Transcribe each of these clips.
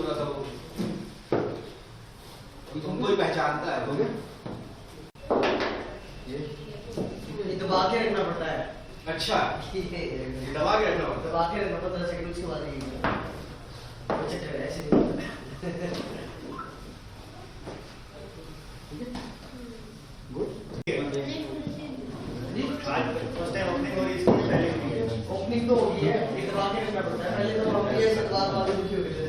होता था वो, तुमको ही पहचानता है। ये दबा के रखना पड़ता है। अच्छा, दबा के रखना पड़ता है। दबा के रखना पड़ता है, सेकंड उसके बाद ही चक्कर है ऐसे नहीं होता। गुड। फर्स्ट टाइम ओपनिंग हो रही है, इसकी पहले नहीं है। ओपनिंग तो होगी है, एक दबा के रखना पड़ता है। पहले तो हम ये ऐसे दबा के दुखी हो गए थे।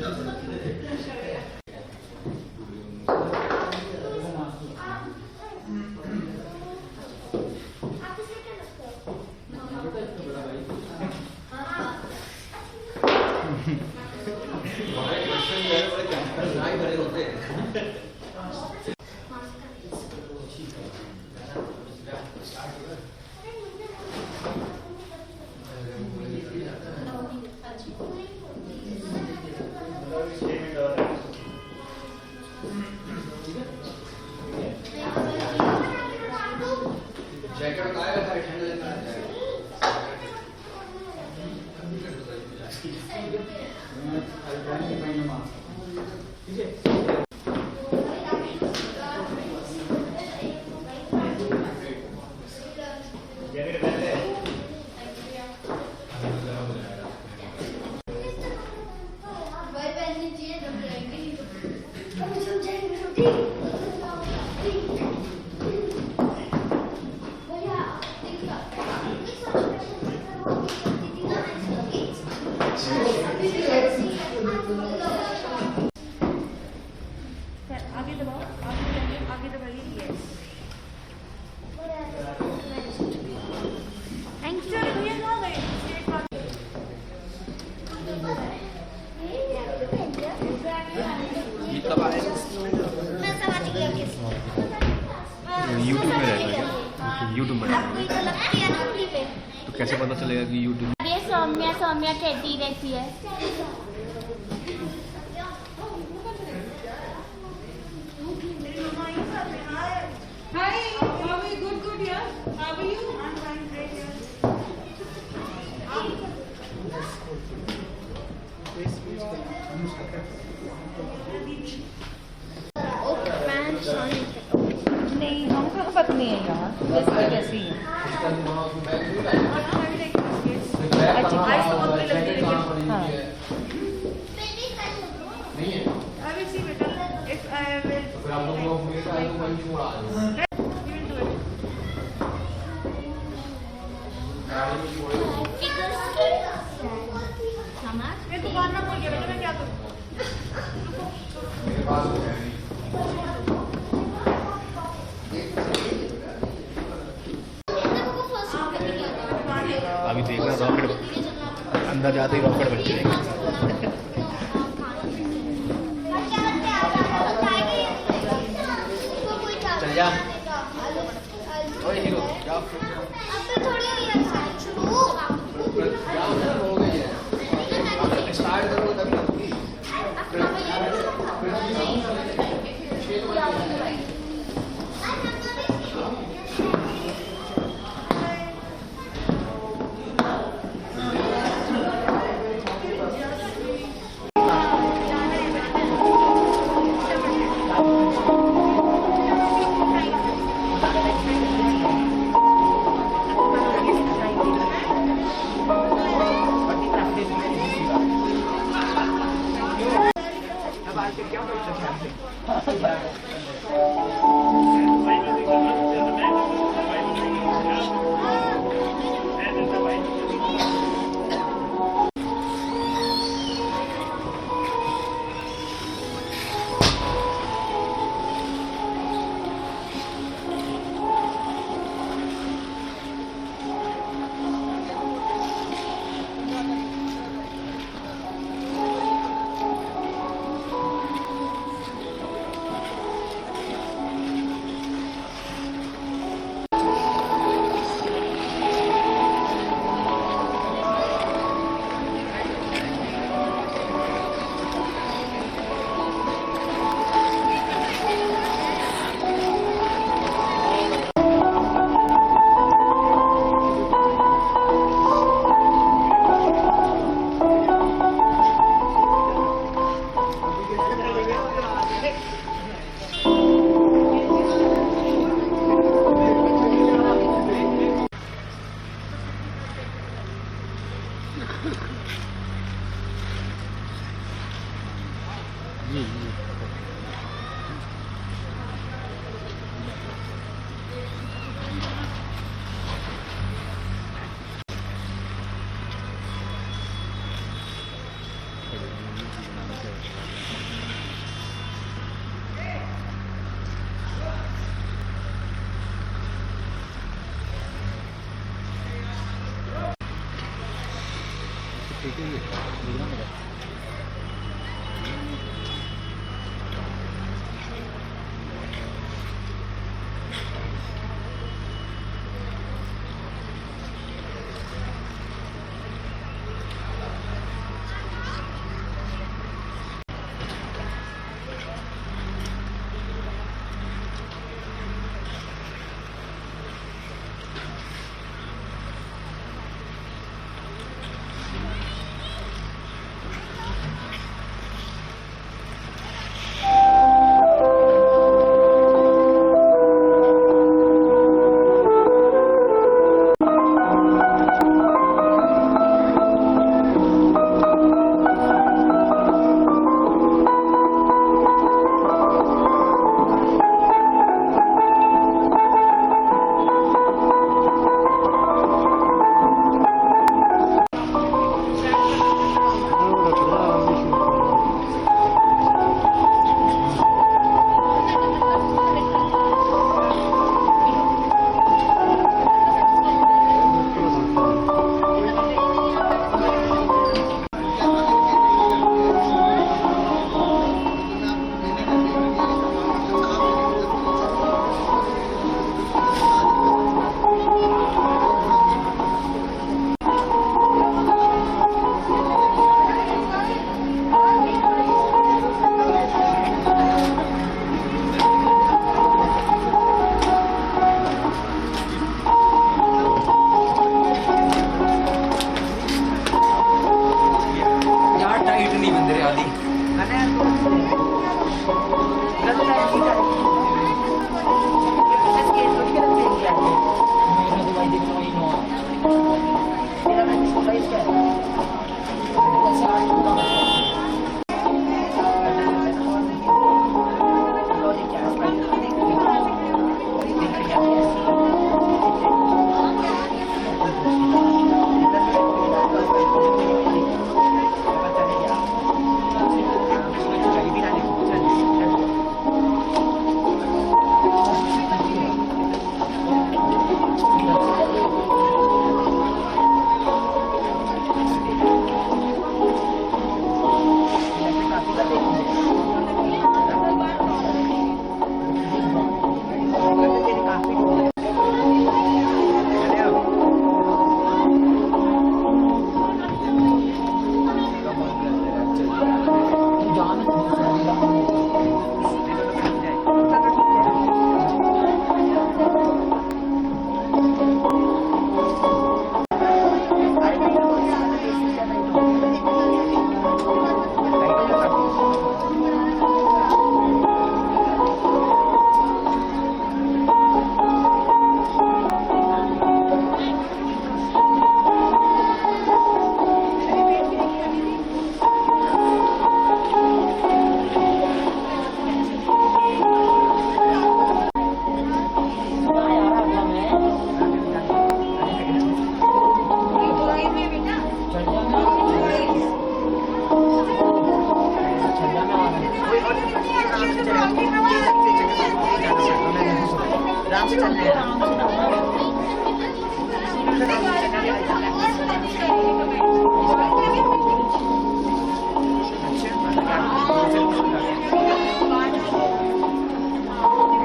जैकेट बताएगा था ठंड लगता है। आगे दबाओ, आगे दबाइए। यस, एंकर भैया कहाँ गए? ये कब आए? मैं समझ गया किस यूट्यूब में रहेगा क्या? यूट्यूब में आपको ये तो लगती है ना उंगली पे। तो कैसे पता चलेगा कि यूट्यूब? ये सौम्या सौम्या कहती रहती है। Hi, how are you? Good, yeah. How are you? I'm fine, great, yeah. नहीं, हम कहाँ पत्नी है यार, वैसे कैसी है? अच्छा, आज तो बहुत लग रही है। हाँ। I will see बेटा, if I will. फिर आप लोग मेरे साथ तो वहीं छोड़ आ जाओ। We will do it. मैं दुकान में भूल गया बेटा, मैं क्या करूँ? मेरे पास हो गया नहीं। अभी देखना रॉकेट अंदर जाते ही रॉकेट बच जाएगा। चल जा। ओए हीरो, जाओ। जाओ ना, हो गई है। स्टार्ट करो तभी होगी।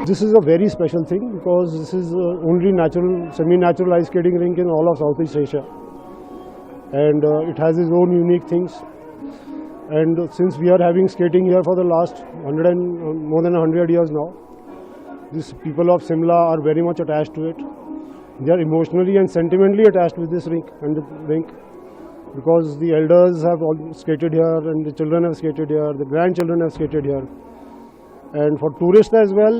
This is a very special thing because this is only natural, semi-natural ice skating rink in all of Southeast Asia, and it has its own unique things. And since we are having skating here for the last more than 100 years now, these people of Simla are very much attached to it. They are emotionally and sentimentally attached with this rink and the rink. because the elders have all skated here and the children have skated here, the grandchildren have skated here. And for tourists as well,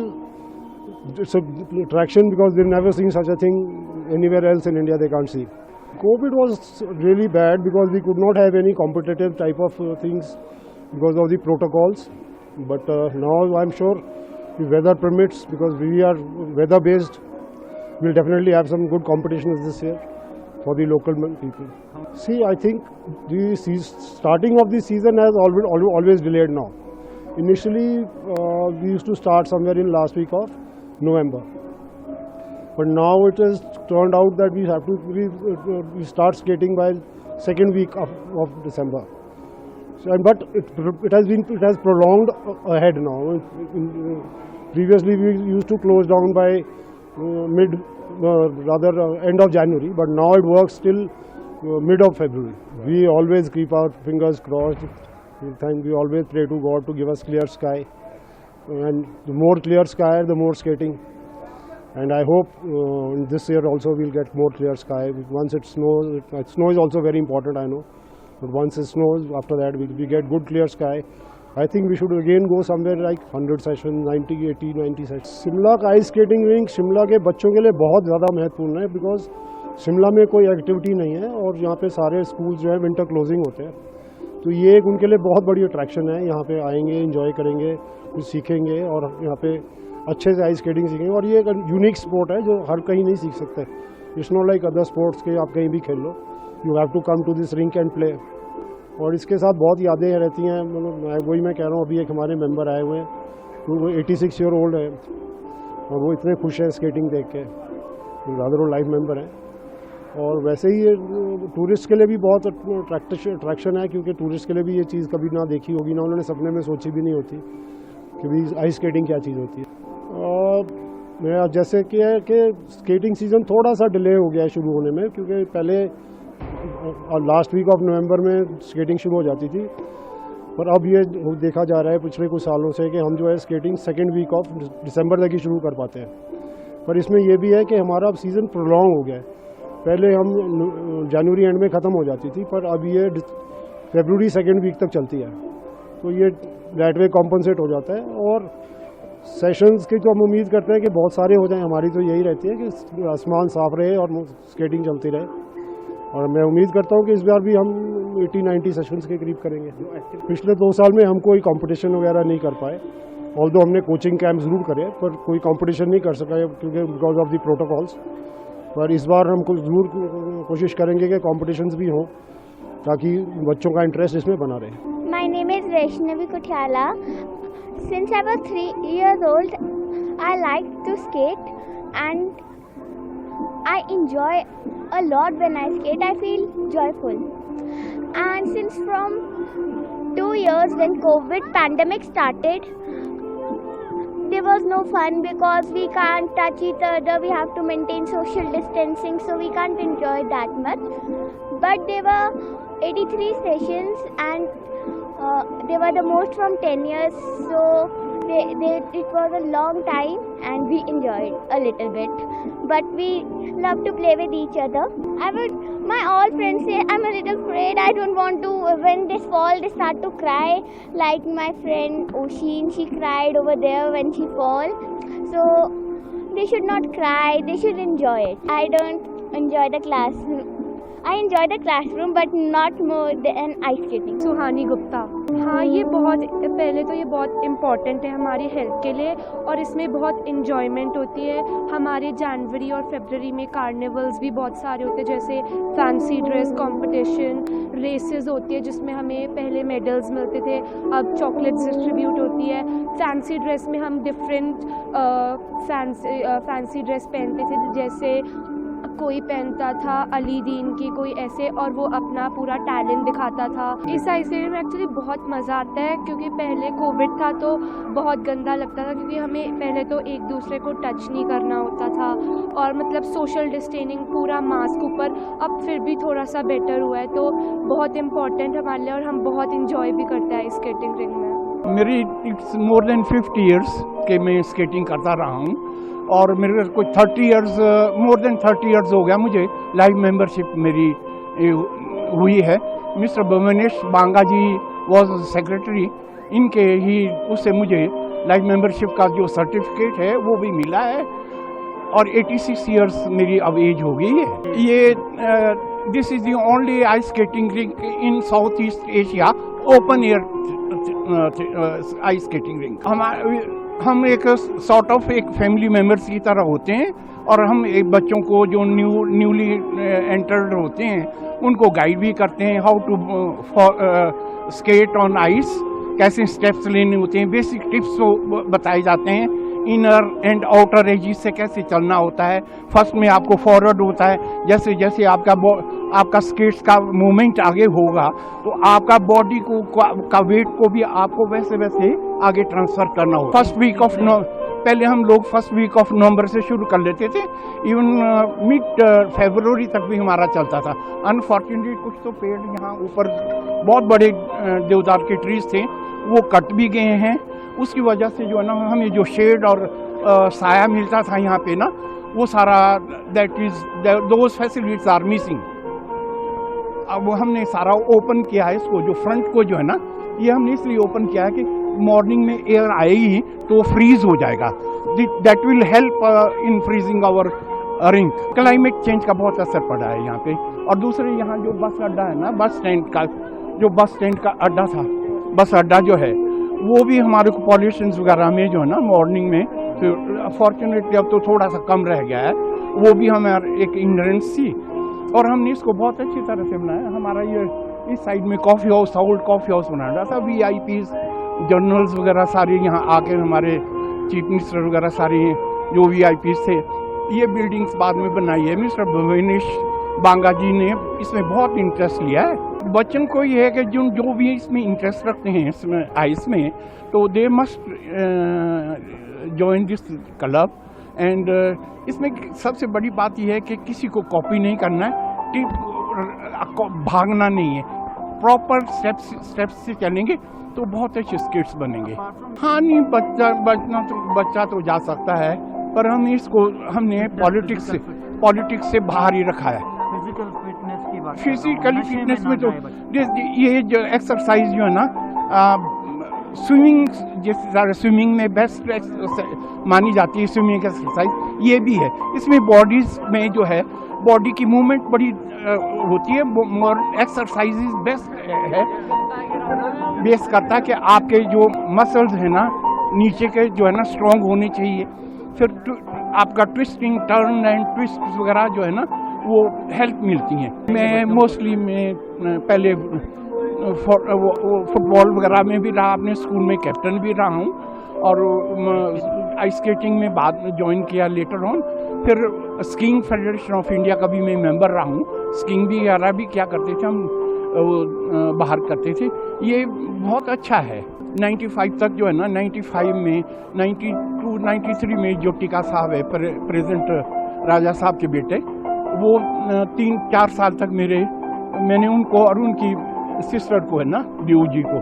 it's an attraction because they've never seen such a thing anywhere else in India. They can't see. COVID was really bad because we could not have any competitive type of things because of the protocols. But now I'm sure if weather permits, because we are weather based, we'll definitely have some good competitions this year for the local people. See, I think the starting of the season has always delayed now. Initially, we used to start somewhere in last week of November. But now it has turned out that we have to we start skating by second week of December. So, but it has prolonged ahead now. Previously we used to close down by end of January, but now it works till mid of February. We always keep our fingers crossed. We always pray to God to give us clear sky, and the more clear sky, the more skating. And I hope this year also we'll get more clear sky. Once it snows, snow is also very important, I know. But once it snows, after that we get good clear sky. I think we should again go somewhere like 100 sessions, 90, 80, 90 sessions. Shimla का ice skating rink Shimla के बच्चों के लिए बहुत ज़्यादा महत्वपूर्ण है, because Shimla में कोई एक्टिविटी नहीं है और यहाँ पे सारे स्कूल जो है विंटर क्लोजिंग होते हैं, तो ये एक उनके लिए बहुत बड़ी अट्रैक्शन है. यहाँ पे आएंगे, एंजॉय करेंगे, कुछ सीखेंगे और यहाँ पे अच्छे से आइस स्केटिंग सीखेंगे. और ये एक यूनिक स्पोर्ट है जो हर कहीं नहीं सीख सकते. It's not like other sports के आप कहीं भी खेल लो. You have to come to this rink and play. और इसके साथ बहुत यादें रहती हैं. मतलब वही मैं कह रहा हूँ, अभी एक हमारे मेंबर आए हुए हैं, तो वो 86 ईयर ओल्ड है और वो इतने खुश हैं स्केटिंग देख के. रादर वो लाइफ मेंबर हैं. और वैसे ही ये टूरिस्ट के लिए भी बहुत अट्रैक्शन है, क्योंकि टूरिस्ट के लिए भी ये चीज़ कभी ना देखी होगी ना, उन्होंने सपने में सोची भी नहीं होती कि भी आइस स्केटिंग क्या चीज़ होती है. और जैसे कि है कि स्केटिंग सीज़न थोड़ा सा डिले हो गया है शुरू होने में, क्योंकि पहले लास्ट वीक ऑफ नवंबर में स्केटिंग शुरू हो जाती थी, पर अब ये देखा जा रहा है पिछले कुछ सालों से कि हम जो है skating second week of December तक ही शुरू कर पाते हैं. पर इसमें यह भी है कि हमारा अब सीज़न प्रोलॉन्ग हो गया है. पहले हम जनवरी एंड में ख़त्म हो जाती थी, पर अब ये फरवरी सेकेंड वीक तक चलती है, तो ये दैट वे कॉम्पनसेट हो जाता है. और सेशंस की तो हम उम्मीद करते हैं कि बहुत सारे हो जाएं. हमारी तो यही रहती है कि आसमान साफ रहे और स्केटिंग चलती रहे. और मैं उम्मीद करता हूँ कि इस बार भी हम 80-90 सेशंस के करीब करेंगे. पिछले 2 साल में हम कोई कंपटीशन वगैरह नहीं कर पाए, ऑल्दो हमने कोचिंग कैंप ज़रूर करे, पर कोई कंपटीशन नहीं कर सका क्योंकि बिकॉज ऑफ द प्रोटोकॉल्स. पर इस बार हम ज़रूर कोशिश करेंगे कि कॉम्पिटिशन्स भी हों, ताकि बच्चों का इंटरेस्ट इसमें बना रहे. My name is Vaishnavi Kuthyala. Since I was 3 years old, I like to skate and I enjoy a lot when I skate. I feel joyful. And since from 2 years when COVID pandemic started, there was no fun because we can't touch each other. We have to maintain social distancing, so we can't enjoy that much. But there were 83 sessions and they were the most from 10 years, so it was a long time and we enjoyed a little bit. But we love to play with each other. My all friends say I'm a little afraid. I don't want to. When they fall, they start to cry. Like my friend Oshin, she cried over there when she fall. So they should not cry. They should enjoy it. I don't enjoy the classroom. I enjoy the classroom, but not more than ice skating. सुहानी गुप्ता. हाँ, ये बहुत पहले तो ये बहुत important है हमारी health के लिए और इसमें बहुत इन्जॉयमेंट होती है. हमारे जनवरी और फरवरी में कार्निवल्स भी बहुत सारे होते हैं, जैसे फैंसी ड्रेस कंपटीशन, रेसेस होती है जिसमें हमें पहले मेडल्स मिलते थे, अब चॉकलेट्स डिस्ट्रीब्यूट होती है. फैंसी ड्रेस में हम डिफरेंट फैंसी ड्रेस पहनते थे, जैसे कोई पहनता था अली दीन की, कोई ऐसे, और वो अपना पूरा टैलेंट दिखाता था. इस आइस स्केटिंग में एक्चुअली बहुत मज़ा आता है, क्योंकि पहले कोविड था तो बहुत गंदा लगता था, क्योंकि हमें पहले तो एक दूसरे को टच नहीं करना होता था और मतलब सोशल डिस्टेंसिंग पूरा मास्क ऊपर. अब फिर भी थोड़ा सा बेटर हुआ है, तो बहुत इम्पॉर्टेंट हमारे लिए और हम बहुत इंजॉय भी करते हैं आइस स्केटिंग रिंग में. मेरी इट्स मोर देन 50 ईयर्स के मैं स्केटिंग करता रहा हूँ और मेरे कोई 30 ईयर्स मोर देन 30 ईयर्स हो गया मुझे लाइफ मेंबरशिप मेरी हुई है। Mr Bhuvnesh Banga ji was secretary, इनके ही उससे मुझे लाइफ मेंबरशिप का जो सर्टिफिकेट है वो भी मिला है और 86 ईयर्स मेरी अब एज हो गई है। ये this is the only ice skating rink in south east Asia, open air ice skating rink. हम एक सॉर्ट ऑफ एक फैमिली मेंबर्स की तरह होते हैं और हम एक बच्चों को जो न्यूली एंटर्ड होते हैं उनको गाइड भी करते हैं, how to skate on ice, कैसे स्टेप्स लेने होते हैं, बेसिक टिप्स बताए जाते हैं, इनर एंड आउटर एजिस से कैसे चलना होता है। फर्स्ट में आपको फॉरवर्ड होता है, जैसे जैसे आपका स्केट्स का मूवमेंट आगे होगा तो आपका बॉडी को का वेट को भी आपको वैसे वैसे आगे ट्रांसफर करना होगा। पहले हम लोग फर्स्ट वीक ऑफ नवंबर से शुरू कर लेते थे, इवन मिड फरवरी तक भी हमारा चलता था। अनफॉर्चुनेटली कुछ तो पेड़ यहाँ ऊपर बहुत बड़े देवदार के ट्रीज थे वो कट भी गए हैं, उसकी वजह से जो है ना हमें जो शेड और साया मिलता था यहाँ पे ना वो सारा that is those facilities are missing. अब हमने सारा ओपन किया है इसको, जो फ्रंट को जो है ना ये हमने इसलिए ओपन किया है कि मॉर्निंग में एयर आएगी तो फ्रीज हो जाएगा, that will help in freezing our rink. Climate change का बहुत असर पड़ा है यहाँ पे। और दूसरे यहाँ जो बस अड्डा है ना, बस स्टैंड का जो बस स्टैंड का अड्डा था, बस अड्डा जो है वो भी हमारे को पॉल्यूशन वगैरह में जो है ना मॉर्निंग में तो फॉर्चुनेटली अब तो थोड़ा सा कम रह गया है, वो भी हमारे एक इंग्रेडिएंट्स थी और हमने इसको बहुत अच्छी तरह से बनाया। हमारा ये इस साइड में coffee house, old coffee house बनाया था, VIPs जर्नल्स वगैरह सारे यहाँ आके हमारे चीफ मिनिस्टर वगैरह सारे जो VIPs थे, ये बिल्डिंग्स बाद में बनाई है। मिस्टर भुवनेश बांगा जी ने इसमें बहुत इंटरेस्ट लिया है। बच्चों को ये है कि जो भी इसमें इंटरेस्ट रखते हैं इसमें आइस में, तो they must join this club. And इसमें सबसे बड़ी बात यह है कि किसी को कॉपी नहीं करना है, भागना नहीं है, प्रॉपर स्टेप्स से चलेंगे तो बहुत अच्छे स्केट्स बनेंगे। हाँ नहीं, बच्चा तो जा सकता है, पर हमने पॉलिटिक्स से बाहर ही रखा है। फिजिकली फिटनेस में तो ये जो एक्सरसाइज जो है ना, स्विमिंग, जैसे स्विमिंग में बेस्ट मानी जाती है स्विमिंग एक्सरसाइज, ये भी है। इसमें बॉडीज में जो है बॉडी की मूवमेंट बड़ी होती है, और एक्सरसाइज बेस्ट है, बेस करता है कि आपके जो मसल्स है ना नीचे के जो है ना स्ट्रॉन्ग होने चाहिए। फिर आपका ट्विस्टिंग, टर्न एंड ट्विस्ट वगैरह जो है ना वो हेल्प मिलती हैं। मैं मोस्टली पहले फुटबॉल वगैरह में भी रहा, अपने स्कूल में कैप्टन भी रहा हूँ, और आइस स्केटिंग में बाद में ज्वाइन किया लेटर ऑन। फिर स्कीइंग फेडरेशन ऑफ इंडिया का भी मैं मेंबर रहा हूँ। स्कीइंग भी यारा भी क्या करते थे हम, बाहर करते थे। ये बहुत अच्छा है। 95 तक जो है ना, 95 में 92 93 में जो टीका साहब है प्रेजेंट राजा साहब के बेटे, वो 3-4 साल तक मैंने उनको और उनकी सिस्टर को है ना डीयू जी को,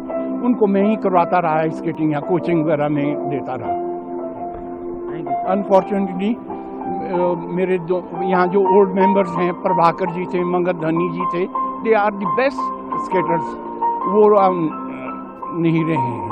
उनको मैं ही करवाता रहा स्केटिंग या कोचिंग वगैरह में देता रहा। अनफॉर्चुनेटली मेरे यहाँ जो ओल्ड मेंबर्स हैं, प्रभाकर जी थे, मंगत धनी जी थे, they are the best skaters, वो नहीं रहे हैं।